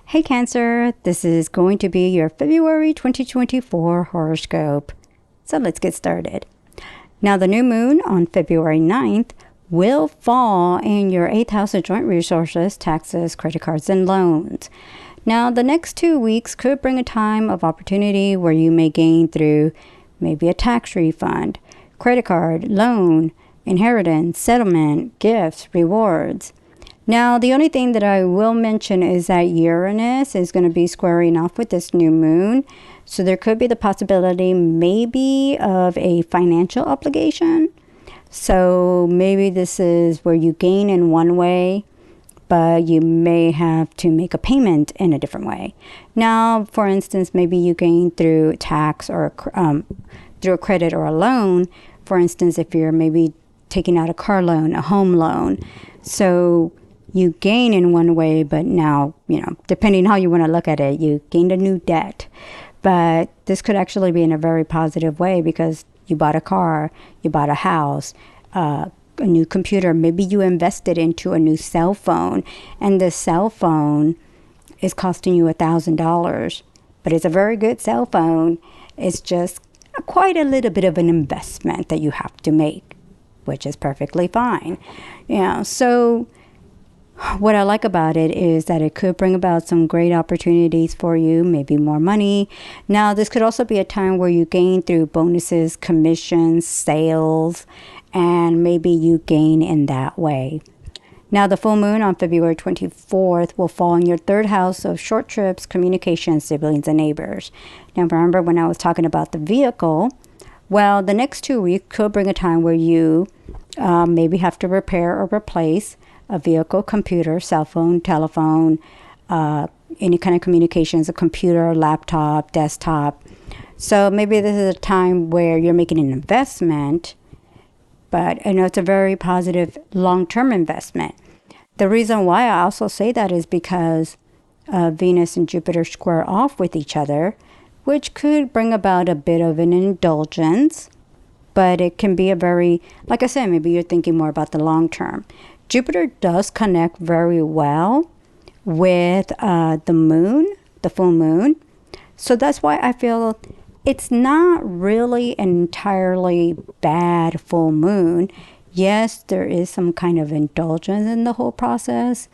Hey Cancer, this is going to be your February 2024 horoscope. So let's get started. Now the new moon on February 9th will fall in your 8th house of joint resources, taxes, credit cards, and loans. Now the next 2 weeks could bring a time of opportunity where you may gain through maybe a tax refund, credit card, loan, inheritance, settlement, gifts, rewards. Now, the only thing that I will mention is that Uranus is going to be squaring off with this new moon. So there could be the possibility maybe of a financial obligation. So maybe this is where you gain in one way, but you may have to make a payment in a different way. Now, for instance, maybe you gain through tax or through a credit or a loan. For instance, if you're maybe taking out a car loan, a home loan. So you gain in one way, but now, depending how you want to look at it, you gained a new debt. But this could actually be in a very positive way because you bought a car, you bought a house, a new computer. Maybe you invested into a new cell phone, and the cell phone is costing you $1,000. But it's a very good cell phone. It's just quite a little bit of an investment that you have to make, which is perfectly fine. So what I like about it is that it could bring about some great opportunities for you, maybe more money. Now, this could also be a time where you gain through bonuses, commissions, sales, and maybe you gain in that way. Now, the full moon on February 24th will fall in your 3rd house of short trips, communication, siblings, and neighbors. Now, remember when I was talking about the vehicle? Well, the next 2 weeks could bring a time where you maybe have to repair or replace a vehicle, computer, cell phone, telephone, any kind of communications, a computer, laptop, desktop. So maybe this is a time where you're making an investment, but I know it's a very positive long-term investment. The reason why I also say that is because Venus and Jupiter square off with each other, which could bring about a bit of an indulgence, but it can be a very, like I said, maybe you're thinking more about the long term. Jupiter does connect very well with the moon, the full moon. So that's why I feel it's not really an entirely bad full moon. Yes, there is some kind of indulgence in the whole process,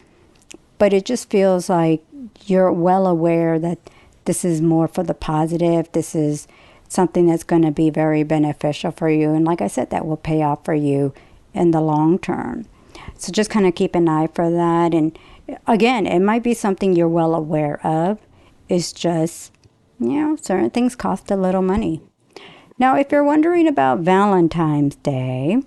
but it just feels like you're well aware that this is more for the positive. This is something that's going to be very beneficial for you. And like I said, that will pay off for you in the long term. So just kind of keep an eye for that. And again, it might be something you're well aware of. It's just, certain things cost a little money. Now, if you're wondering about Valentine's Day,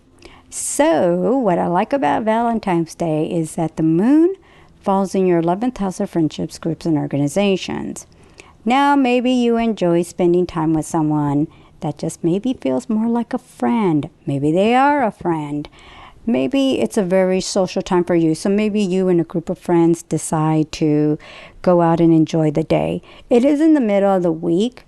so what I like about Valentine's Day is that the moon falls in your 11th house of friendships, groups, and organizations. Now, maybe you enjoy spending time with someone that just maybe feels more like a friend. Maybe they are a friend. Maybe it's a very social time for you. So maybe you and a group of friends decide to go out and enjoy the day. It is in the middle of the week.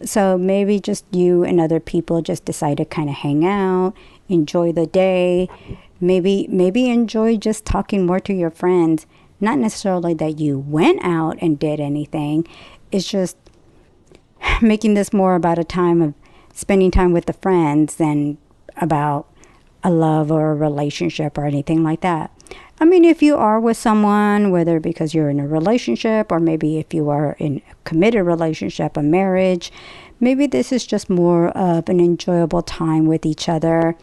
So maybe just you and other people just decide to kind of hang out, enjoy the day. Maybe enjoy just talking more to your friends. Not necessarily that you went out and did anything. It's just making this more about a time of spending time with the friends than about a love or a relationship or anything like that. I mean, if you are with someone, whether because you're in a relationship or maybe if you are in a committed relationship, a marriage, maybe this is just more of an enjoyable time with each other.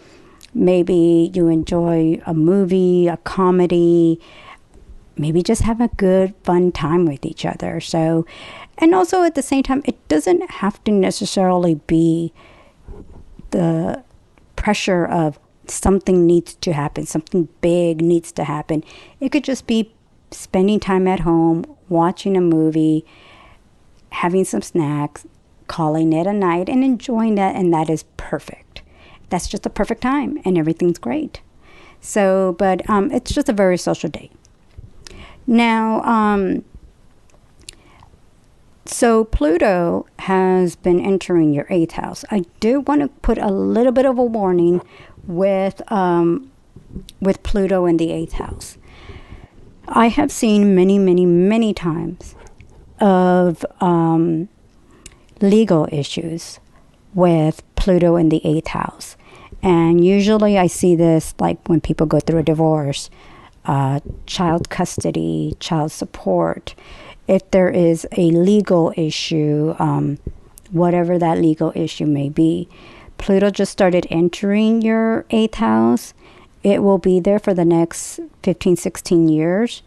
Maybe you enjoy a movie, a comedy, maybe just have a good, fun time with each other. So, and also at the same time, it doesn't have to necessarily be the pressure of something needs to happen, something big needs to happen. It could just be spending time at home, watching a movie, having some snacks, calling it a night, and enjoying that, and that is perfect. That's just a perfect time, and everything's great. So, but it's just a very social day. Now, so Pluto has been entering your 8th house. I do want to put a little bit of a warning with Pluto in the 8th house. I have seen many, many, many times of legal issues with Pluto in the 8th house. And usually I see this like when people go through a divorce, child custody, child support. If there is a legal issue, whatever that legal issue may be, Pluto just started entering your 8th house. It will be there for the next 15, 16 years.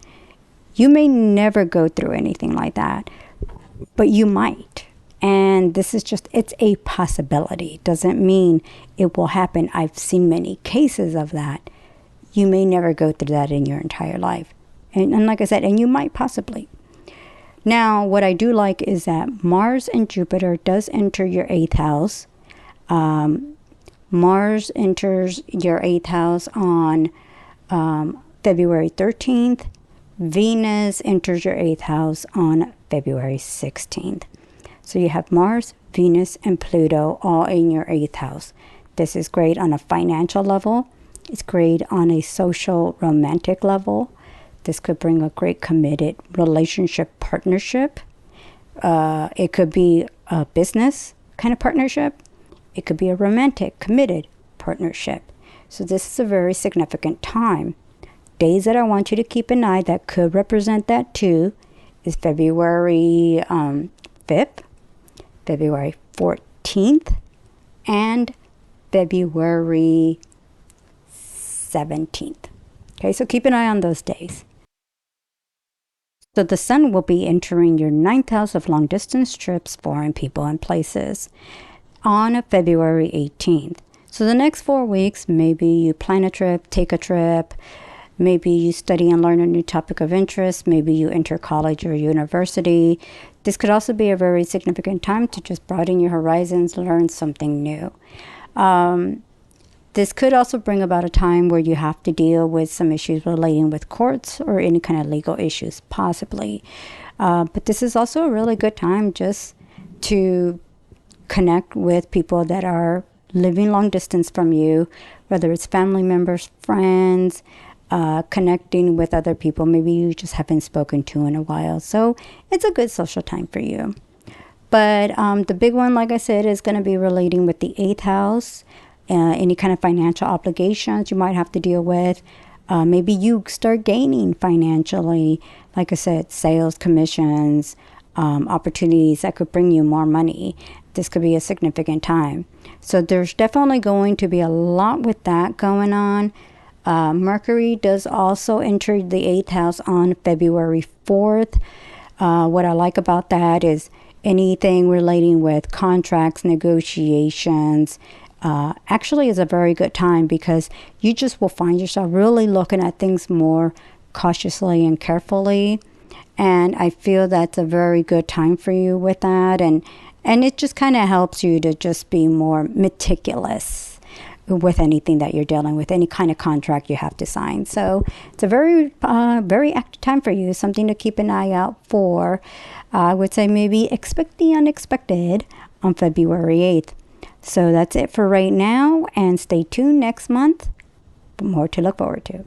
You may never go through anything like that, but you might. And this is just, it's a possibility. Doesn't mean it will happen. I've seen many cases of that. You may never go through that in your entire life. And like I said, and you might possibly. Now, what I do like is that Mars and Jupiter does enter your 8th house. Mars enters your 8th house on February 13th. Venus enters your 8th house on February 16th. So you have Mars, Venus, and Pluto all in your 8th house. This is great on a financial level. It's great on a social, romantic level. This could bring a great committed relationship partnership. It could be a business kind of partnership. It could be a romantic, committed partnership. So this is a very significant time. Days that I want you to keep an eye that could represent that too is February 5th, February 14th, and February 17th. Okay, so keep an eye on those days. So the sun will be entering your 9th house of long distance trips, foreign people and places on February 18th. So the next 4 weeks, maybe you plan a trip, take a trip, maybe you study and learn a new topic of interest, maybe you enter college or university. This could also be a very significant time to just broaden your horizons, learn something new. This could also bring about a time where you have to deal with some issues relating with courts or any kind of legal issues, possibly. But this is also a really good time just to connect with people that are living long distance from you, whether it's family members, friends, connecting with other people maybe you just haven't spoken to in a while. So it's a good social time for you. But the big one, like I said, is going to be relating with the 8th house. Any kind of financial obligations you might have to deal with. Maybe you start gaining financially, like I said, sales, commissions, opportunities that could bring you more money. This could be a significant time. So there's definitely going to be a lot with that going on. Mercury does also enter the 8th house on February 4th. What I like about that is anything relating with contracts, negotiations, actually is a very good time because you just will find yourself really looking at things more cautiously and carefully. And I feel that's a very good time for you with that. And it just kind of helps you to just be more meticulous with anything that you're dealing with, any kind of contract you have to sign. So it's a very, very active time for you, something to keep an eye out for. I would say maybe expect the unexpected on February 8th. So that's it for right now, and stay tuned next month for more to look forward to.